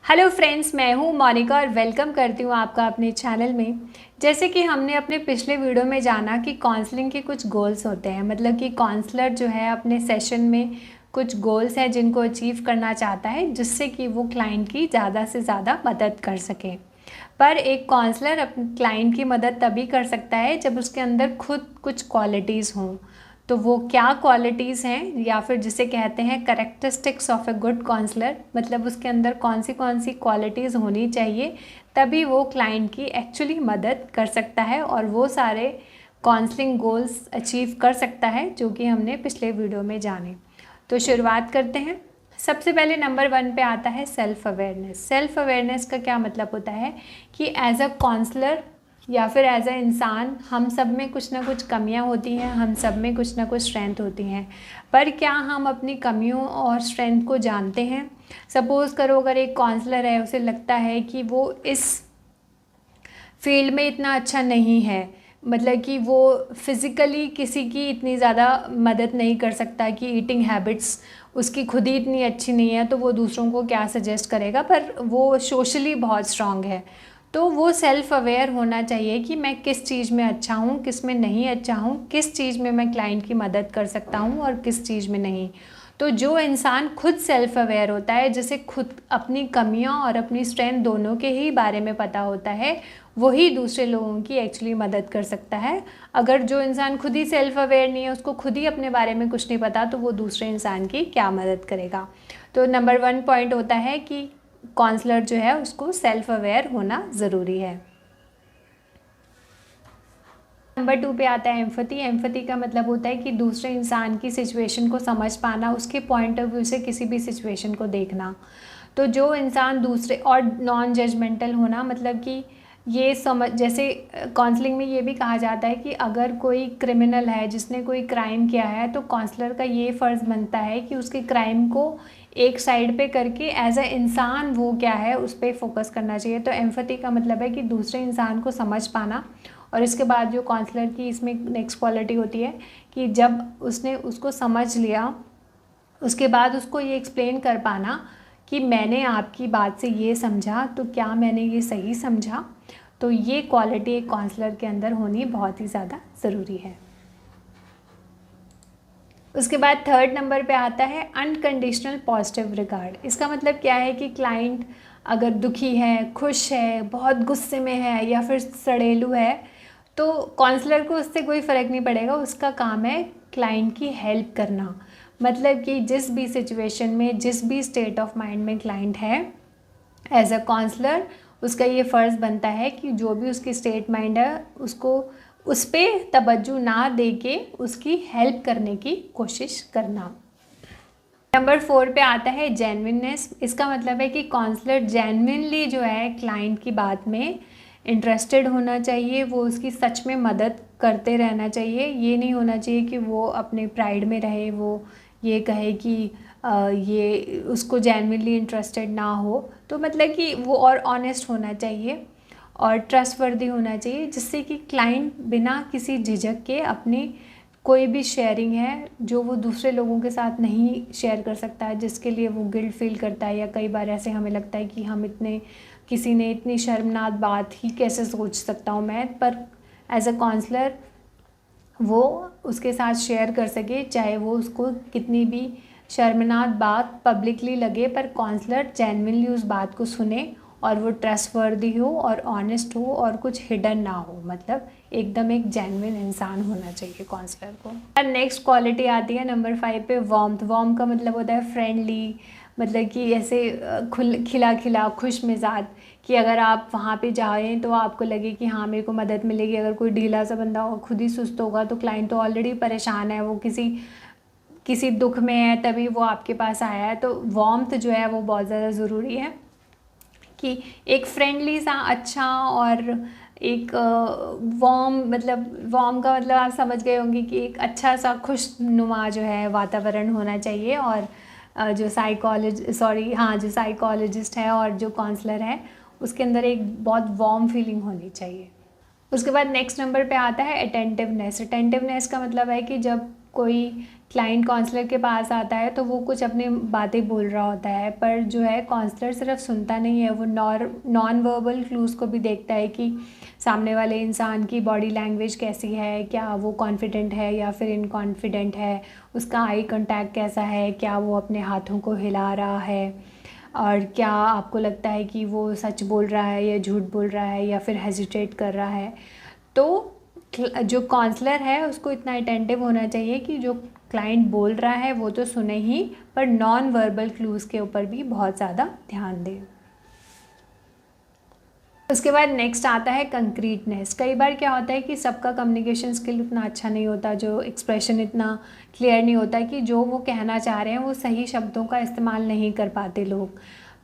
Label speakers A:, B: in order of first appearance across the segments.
A: Hello friends, मैं हूँ मोनिका और वेलकम करती हूँ आपका अपने चैनल में। जैसे कि हमने अपने पिछले वीडियो में जाना कि काउंसलिंग के कुछ गोल्स होते हैं, मतलब कि काउंसलर जो है अपने सेशन में कुछ गोल्स हैं जिनको अचीव करना चाहता है, जिससे कि वो क्लाइंट की ज़्यादा से ज़्यादा मदद कर सके। पर एक काउंसलर अपने क्लाइंट की मदद तभी कर सकता है जब उसके अंदर खुद कुछ क्वालिटीज़ हों। तो वो क्या क्वालिटीज़ हैं, या फिर जिसे कहते हैं characteristics of a good counsellor, मतलब उसके अंदर कौन सी क्वालिटीज़ होनी चाहिए, तभी वो क्लाइंट की एक्चुअली मदद कर सकता है और वो सारे काउंसलिंग गोल्स अचीव कर सकता है जो कि हमने पिछले वीडियो में जाने। तो शुरुआत करते हैं। सबसे पहले नंबर 1 पे आता है सेल्फ़ अवेयरनेस। सेल्फ़ अवेयरनेस का क्या मतलब होता है कि एज अ काउंसलर या फिर एज अ इंसान हम सब में कुछ ना कुछ कमियां होती हैं, हम सब में कुछ ना कुछ स्ट्रेंथ होती हैं। पर क्या हम अपनी कमियों और स्ट्रेंथ को जानते हैं? सपोज़ करो अगर एक काउंसलर है, उसे लगता है कि वो इस फील्ड में इतना अच्छा नहीं है, मतलब कि वो फिज़िकली किसी की इतनी ज़्यादा मदद नहीं कर सकता, कि ईटिंग हैबिट्स उसकी खुद ही इतनी अच्छी नहीं है, तो वो दूसरों को क्या सजेस्ट करेगा। पर वो सोशली बहुत स्ट्रांग है, तो वो सेल्फ़ अवेयर होना चाहिए कि मैं किस चीज़ में अच्छा हूँ, किस में नहीं अच्छा हूँ, किस चीज़ में मैं क्लाइंट की मदद कर सकता हूँ और किस चीज़ में नहीं। तो जो इंसान खुद सेल्फ़ अवेयर होता है, जिसे खुद अपनी कमियां और अपनी स्ट्रेंथ दोनों के ही बारे में पता होता है, वही दूसरे लोगों की एक्चुअली मदद कर सकता है। अगर जो इंसान खुद ही सेल्फ़ अवेयर नहीं है, उसको खुद ही अपने बारे में कुछ नहीं पता, तो वो दूसरे इंसान की क्या मदद करेगा। तो नंबर 1 पॉइंट होता है कि काउंसलर जो है उसको सेल्फ़ अवेयर होना ज़रूरी है। नंबर 2 पे आता है एम्पैथी। एम्पैथी का मतलब होता है कि दूसरे इंसान की सिचुएशन को समझ पाना, उसके पॉइंट ऑफ व्यू से किसी भी सिचुएशन को देखना। तो जो इंसान दूसरे और नॉन जजमेंटल होना, मतलब कि ये समझ, जैसे काउंसलिंग में ये भी कहा जाता है कि अगर कोई क्रिमिनल है, जिसने कोई क्राइम किया है, तो काउंसलर का ये फ़र्ज़ बनता है कि उसके क्राइम को एक साइड पे करके एज अ इंसान वो क्या है उस पर फोकस करना चाहिए। तो एम्पैथी का मतलब है कि दूसरे इंसान को समझ पाना। और इसके बाद जो काउंसलर की इसमें नेक्स्ट क्वालिटी होती है कि जब उसने उसको समझ लिया, उसके बाद उसको ये एक्सप्लेन कर पाना कि मैंने आपकी बात से ये समझा, तो क्या मैंने ये सही समझा। तो ये क्वालिटी एक काउंसलर के अंदर होनी बहुत ही ज़्यादा ज़रूरी है। उसके बाद थर्ड नंबर पे आता है अनकंडीशनल पॉजिटिव रिगार्ड। इसका मतलब क्या है कि क्लाइंट अगर दुखी है, खुश है, बहुत गुस्से में है या फिर सड़ेलू है, तो काउंसलर को उससे कोई फ़र्क नहीं पड़ेगा। उसका काम है क्लाइंट की हेल्प करना। मतलब कि जिस भी सिचुएशन में, जिस भी स्टेट ऑफ माइंड में क्लाइंट है, एज अ काउंसलर उसका ये फ़र्ज़ बनता है कि जो भी उसकी स्टेट माइंड है, उसको उस पर तवज्जो ना दे के उसकी हेल्प करने की कोशिश करना। नंबर 4 पे आता है जेन्युइननेस। इसका मतलब है कि काउंसलर जेन्युइनली जो है क्लाइंट की बात में इंटरेस्टेड होना चाहिए, वो उसकी सच में मदद करते रहना चाहिए। ये नहीं होना चाहिए कि वो अपने प्राइड में रहे, वो ये कहे कि ये उसको जेन्युइनली इंटरेस्टेड ना हो। तो मतलब कि वो और ऑनेस्ट होना चाहिए और ट्रस्टवर्दी होना चाहिए, जिससे कि क्लाइंट बिना किसी झिझक के अपनी कोई भी शेयरिंग है जो वो दूसरे लोगों के साथ नहीं शेयर कर सकता है, जिसके लिए वो गिल्ट फील करता है, या कई बार ऐसे हमें लगता है कि हम इतने, किसी ने इतनी शर्मनाक बात ही कैसे सोच सकता हूँ मैं, पर एज अ काउंसलर वो उसके साथ शेयर कर सके, चाहे वो उसको कितनी भी शर्मनाक बात पब्लिकली लगे, पर काउंसलर जेन्युइनली उस बात को सुने और वो ट्रस्टवर्दी हो और ऑनेस्ट हो और कुछ हिडन ना हो, मतलब एकदम एक जेन्युइन इंसान होना चाहिए काउंसलर को। और नेक्स्ट क्वालिटी आती है नंबर 5 पे वार्मथ। वार्म का मतलब होता है फ्रेंडली, मतलब कि ऐसे खिला खिला खुश मिजाज, कि अगर आप वहाँ पे जाएँ तो आपको लगे कि हाँ मेरे को मदद मिलेगी। अगर कोई ढीला सा बंदा हो, खुद ही सुस्त होगा, तो क्लाइंट तो ऑलरेडी परेशान है, वो किसी किसी दुख में है, तभी वो आपके पास आया है। तो वार्मथ जो है वो बहुत ज़्यादा ज़रूरी है, कि एक फ्रेंडली सा अच्छा और एक वार्म, मतलब वार्म का मतलब आप समझ गए होंगे कि एक अच्छा सा खुशनुमा जो है वातावरण होना चाहिए। और जो जो साइकोलॉजिस्ट है और जो काउंसलर है, उसके अंदर एक बहुत वार्म फीलिंग होनी चाहिए। उसके बाद नेक्स्ट नंबर पे आता है अटेंटिवनेस। अटेंटिवनेस का मतलब है कि जब कोई क्लाइंट काउंसलर के पास आता है तो वो कुछ अपनी बातें बोल रहा होता है, पर जो है काउंसलर सिर्फ सुनता नहीं है, वो नॉन वर्बल क्लूज़ को भी देखता है कि सामने वाले इंसान की बॉडी लैंग्वेज कैसी है, क्या वो कॉन्फिडेंट है या फिर इनकॉन्फिडेंट है, उसका आई कांटेक्ट कैसा है, क्या वो अपने हाथों को हिला रहा है, और क्या आपको लगता है कि वो सच बोल रहा है या झूठ बोल रहा है या फिर हेजिटेट कर रहा है। तो जो काउंसलर है उसको इतना अटेंटिव होना चाहिए कि जो क्लाइंट बोल रहा है वो तो सुने ही, पर नॉन वर्बल क्लूज़ के ऊपर भी बहुत ज़्यादा ध्यान दें। उसके बाद नेक्स्ट आता है कंक्रीटनेस। कई बार क्या होता है कि सबका कम्युनिकेशन स्किल उतना अच्छा नहीं होता, जो एक्सप्रेशन इतना क्लियर नहीं होता कि जो वो कहना चाह रहे हैं वो सही शब्दों का इस्तेमाल नहीं कर पाते लोग।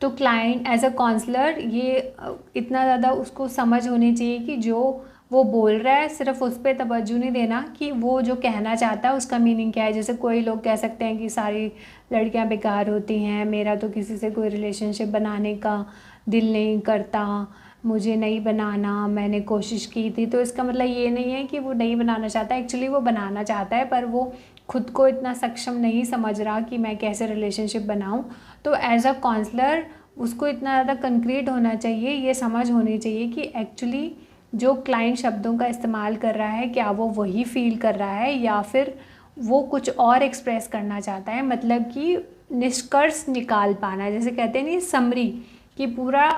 A: तो क्लाइंट एज अ काउंसलर ये इतना ज़्यादा उसको समझ होनी चाहिए कि जो वो बोल रहा है सिर्फ उस पर तवज्जो नहीं देना कि वो जो कहना चाहता है उसका मीनिंग क्या है। जैसे कोई लोग कह सकते हैं कि सारी लड़कियां बेकार होती हैं, मेरा तो किसी से कोई रिलेशनशिप बनाने का दिल नहीं करता, मुझे नहीं बनाना, मैंने कोशिश की थी। तो इसका मतलब ये नहीं है कि वो नहीं बनाना चाहता, एक्चुअली वो बनाना चाहता है, पर वो खुद को इतना सक्षम नहीं समझ रहा कि मैं कैसे रिलेशनशिप बनाऊं। तो एज अ काउंसलर उसको इतना ज़्यादा कंक्रीट होना चाहिए, ये समझ होनी चाहिए कि एक्चुअली जो क्लाइंट शब्दों का इस्तेमाल कर रहा है क्या वो वही फील कर रहा है या फिर वो कुछ और एक्सप्रेस करना चाहता है। मतलब कि निष्कर्ष निकाल पाना, जैसे कहते हैं नहीं समरी, कि पूरा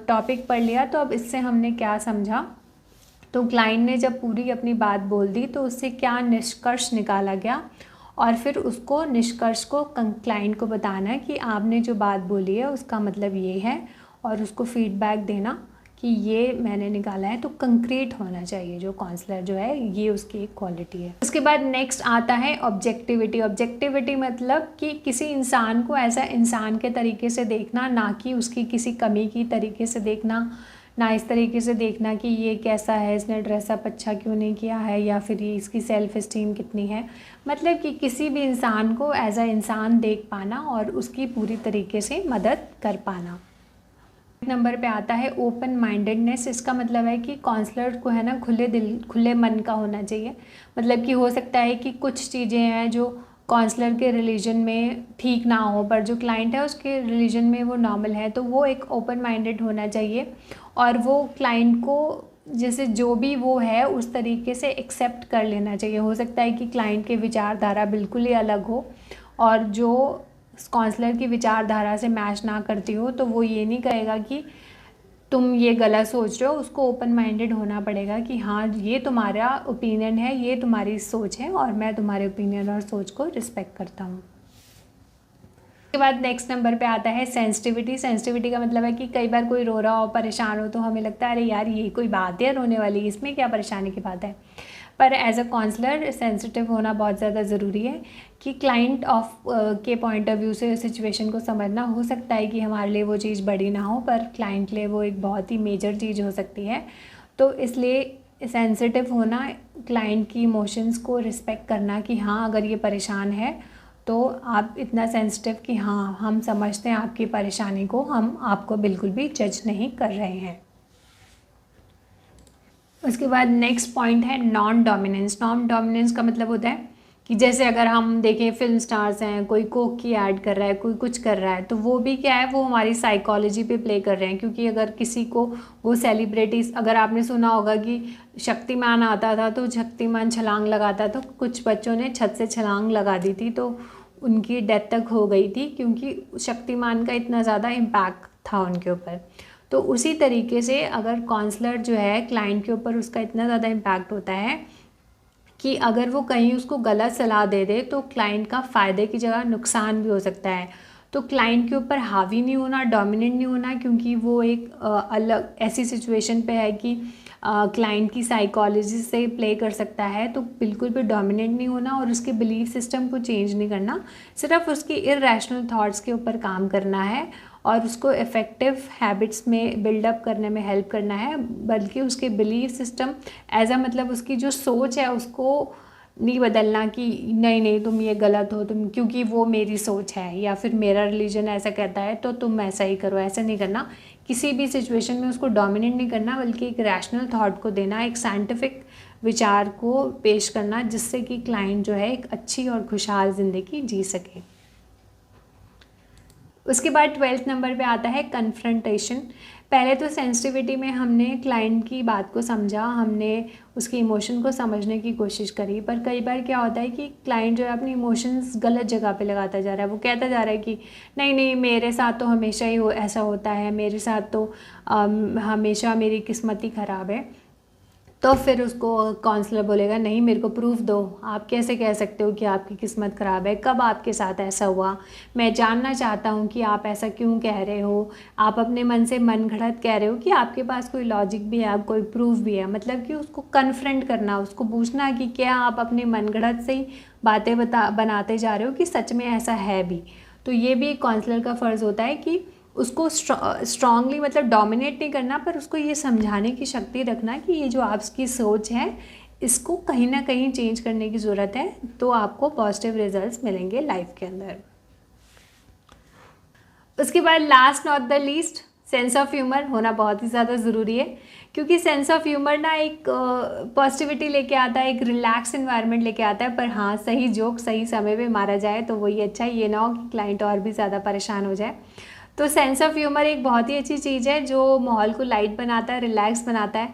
A: टॉपिक पढ़ लिया तो अब इससे हमने क्या समझा। तो क्लाइंट ने जब पूरी अपनी बात बोल दी तो उससे क्या निष्कर्ष निकाला गया, और फिर उसको निष्कर्ष को क्लाइंट को बताना है कि आपने जो बात बोली है उसका मतलब ये है, और उसको फीडबैक देना कि ये मैंने निकाला है। तो कंक्रीट होना चाहिए जो काउंसलर जो है, ये उसकी एक क्वालिटी है। उसके बाद नेक्स्ट आता है ऑब्जेक्टिविटी। ऑब्जेक्टिविटी मतलब कि किसी इंसान को ऐसा इंसान के तरीके से देखना, ना कि उसकी किसी कमी की तरीके से देखना, ना इस तरीके से देखना कि ये कैसा है, इसने ड्रेसअप अच्छा क्यों नहीं किया है, या फिर ये इसकी सेल्फ इस्टीम कितनी है। मतलब कि किसी भी इंसान को एज अ इंसान देख पाना और उसकी पूरी तरीके से मदद कर पाना। नंबर पे आता है ओपन माइंडेडनेस। इसका मतलब है कि काउंसलर को है ना खुले दिल खुले मन का होना चाहिए। मतलब कि हो सकता है कि कुछ चीज़ें हैं जो काउंसलर के रिलीजन में ठीक ना हो, पर जो क्लाइंट है उसके रिलीजन में वो नॉर्मल है, तो वो एक ओपन माइंडेड होना चाहिए और वो क्लाइंट को जैसे जो भी वो है उस तरीके से एक्सेप्ट कर लेना चाहिए। हो सकता है कि क्लाइंट की विचारधारा बिल्कुल ही अलग हो और जो काउंसलर की विचारधारा से मैच ना करती हो, तो वो ये नहीं कहेगा कि तुम ये गलत सोच रहे हो। उसको ओपन माइंडेड होना पड़ेगा कि हाँ ये तुम्हारा ओपिनियन है, ये तुम्हारी सोच है और मैं तुम्हारे ओपिनियन और सोच को रिस्पेक्ट करता हूँ। उसके बाद नेक्स्ट नंबर पे आता है सेंसिटिविटी। सेंसिटिविटी का मतलब है कि कई बार कोई रो रहा हो, परेशान हो, तो हमें लगता है अरे यार ये कोई बात है रोने वाली, इसमें क्या परेशानी की बात है। पर एज अ काउंसलर सेंसिटिव होना बहुत ज़्यादा ज़रूरी है कि क्लाइंट के पॉइंट ऑफ व्यू से सिचुएशन को समझना। हो सकता है कि हमारे लिए वो चीज़ बड़ी ना हो, पर क्लाइंट के लिए वो एक बहुत ही मेजर चीज़ हो सकती है। तो इसलिए सेंसिटिव होना, क्लाइंट की इमोशंस को रिस्पेक्ट करना कि हाँ अगर ये परेशान है तो आप इतना सेंसिटिव कि हाँ हम समझते हैं आपकी परेशानी को, हम आपको बिल्कुल भी जज नहीं कर रहे हैं। उसके बाद नेक्स्ट पॉइंट है नॉन डोमिनेंस। नॉन डोमिनेंस का मतलब होता है कि जैसे अगर हम देखें फिल्म स्टार्स हैं, कोई कोक की ऐड कर रहा है, कोई कुछ कर रहा है, तो वो भी क्या है, वो हमारी साइकोलॉजी पे प्ले कर रहे हैं। क्योंकि अगर किसी को वो सेलिब्रिटीज़, अगर आपने सुना होगा कि शक्तिमान आता था तो शक्तिमान छलांग लगाता, तो कुछ बच्चों ने छत से छलांग लगा दी थी तो उनकी डेथ तक हो गई थी, क्योंकि शक्तिमान का इतना ज़्यादा इम्पैक्ट था उनके ऊपर। तो उसी तरीके से अगर काउंसलर जो है क्लाइंट के ऊपर उसका इतना ज़्यादा इम्पैक्ट होता है कि अगर वो कहीं उसको गलत सलाह दे दे तो क्लाइंट का फ़ायदे की जगह नुकसान भी हो सकता है। तो क्लाइंट के ऊपर हावी नहीं होना, डोमिनेंट नहीं होना, क्योंकि वो एक अलग ऐसी सिचुएशन पे है कि क्लाइंट की साइकोलॉजी से प्ले कर सकता है। तो बिल्कुल भी डोमिनेंट नहीं होना और उसके बिलीफ सिस्टम को चेंज नहीं करना, सिर्फ उसकी इरैशनल थॉट्स के ऊपर काम करना है और उसको इफ़ेक्टिव हैबिट्स में बिल्डअप करने में हेल्प करना है। बल्कि उसके बिलीफ सिस्टम एज अ मतलब उसकी जो सोच है उसको नहीं बदलना कि नहीं नहीं तुम ये गलत हो, तुम क्योंकि वो मेरी सोच है या फिर मेरा रिलीजन ऐसा कहता है तो तुम ऐसा ही करो, ऐसा नहीं करना। किसी भी सिचुएशन में उसको डोमिनेट नहीं करना, बल्कि एक रैशनल थॉट को देना, एक साइंटिफिक विचार को पेश करना, जिससे कि क्लाइंट जो है एक अच्छी और खुशहाल ज़िंदगी जी सके। उसके बाद 12th नंबर पे आता है कन्फ्रंटेशन। पहले तो सेंसिटिविटी में हमने क्लाइंट की बात को समझा, हमने उसके इमोशन को समझने की कोशिश करी, पर कई बार क्या होता है कि क्लाइंट जो है अपने इमोशंस गलत जगह पे लगाता जा रहा है। वो कहता जा रहा है कि नहीं नहीं, मेरे साथ तो हमेशा ही ऐसा होता है, मेरे साथ तो हमेशा मेरी किस्मत ही ख़राब है। तो फिर उसको काउंसलर बोलेगा नहीं, मेरे को प्रूफ दो, आप कैसे कह सकते हो कि आपकी किस्मत ख़राब है, कब आपके साथ ऐसा हुआ, मैं जानना चाहता हूँ कि आप ऐसा क्यों कह रहे हो, आप अपने मन से मन घड़त कह रहे हो कि आपके पास कोई लॉजिक भी है, आप कोई प्रूफ भी है। मतलब कि उसको कन्फ्रंट करना, उसको पूछना कि क्या आप अपने मन घड़त से ही बातें बनाते जा रहे हो कि सच में ऐसा है भी। तो ये भी एक काउंसलर का फ़र्ज़ होता है कि उसको स्ट्रांगली मतलब डोमिनेट नहीं करना, पर उसको ये समझाने की शक्ति रखना कि ये जो आपकी सोच है इसको कहीं ना कहीं चेंज करने की ज़रूरत है, तो आपको पॉजिटिव रिजल्ट्स मिलेंगे लाइफ के अंदर। उसके बाद last not the least, sense of humour होना बहुत ही ज़्यादा ज़रूरी है, क्योंकि सेंस ऑफ ह्यूमर ना एक पॉजिटिविटी लेके आता है, एक रिलैक्स इन्वायरमेंट लेके आता है। पर हाँ, सही जोक सही समय पे मारा जाए तो वही अच्छा है, ये ना हो कि क्लाइंट और भी ज़्यादा परेशान हो जाए। तो सेंस ऑफ ह्यूमर एक बहुत ही अच्छी चीज़ है जो माहौल को लाइट बनाता है, रिलैक्स बनाता है।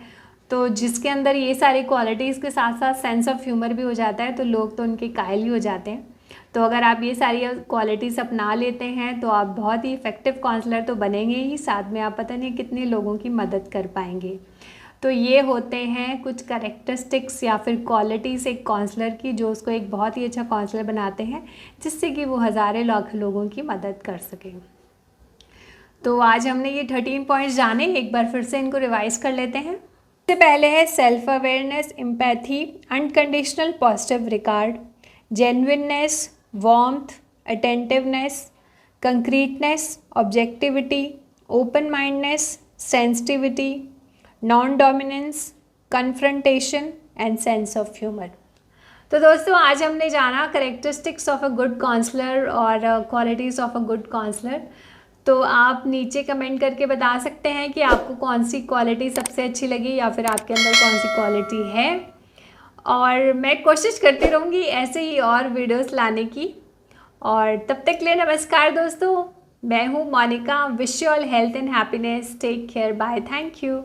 A: तो जिसके अंदर ये सारी क्वालिटीज़ के साथ साथ सेंस ऑफ ह्यूमर भी हो जाता है तो लोग तो उनके कायल ही हो जाते हैं। तो अगर आप ये सारी क्वालिटीज़ अपना लेते हैं तो आप बहुत ही इफ़ेक्टिव काउंसलर तो बनेंगे ही, साथ में आप पता नहीं कितने लोगों की मदद कर पाएंगे। तो ये होते हैं कुछ कैरेक्टरिस्टिक्स या फिर क्वालिटीज़ एक काउंसलर की, जो उसको एक बहुत ही अच्छा काउंसलर बनाते हैं, जिससे कि वो हज़ारों लाख लोगों की मदद कर सकें। तो आज हमने ये 13 पॉइंट्स जाने, एक बार फिर से इनको रिवाइज कर लेते हैं। सबसे पहले है self awareness, empathy, unconditional positive regard, genuineness, warmth, attentiveness, concreteness, objectivity, open mindness, sensitivity, non dominance, confrontation and sense of humour. तो दोस्तों आज हमने जाना characteristics of a good counsellor और qualities of a good counsellor. तो आप नीचे comment करके बता सकते हैं कि आपको कौन सी क्वालिटी सबसे अच्छी लगी या फिर आपके अंदर कौन सी क्वालिटी है, और मैं कोशिश करती रहूँगी ऐसे ही और वीडियोस लाने की। और तब तक के लिए नमस्कार दोस्तों, मैं हूँ Monika. Wish you all health and happiness, take care, bye, thank you.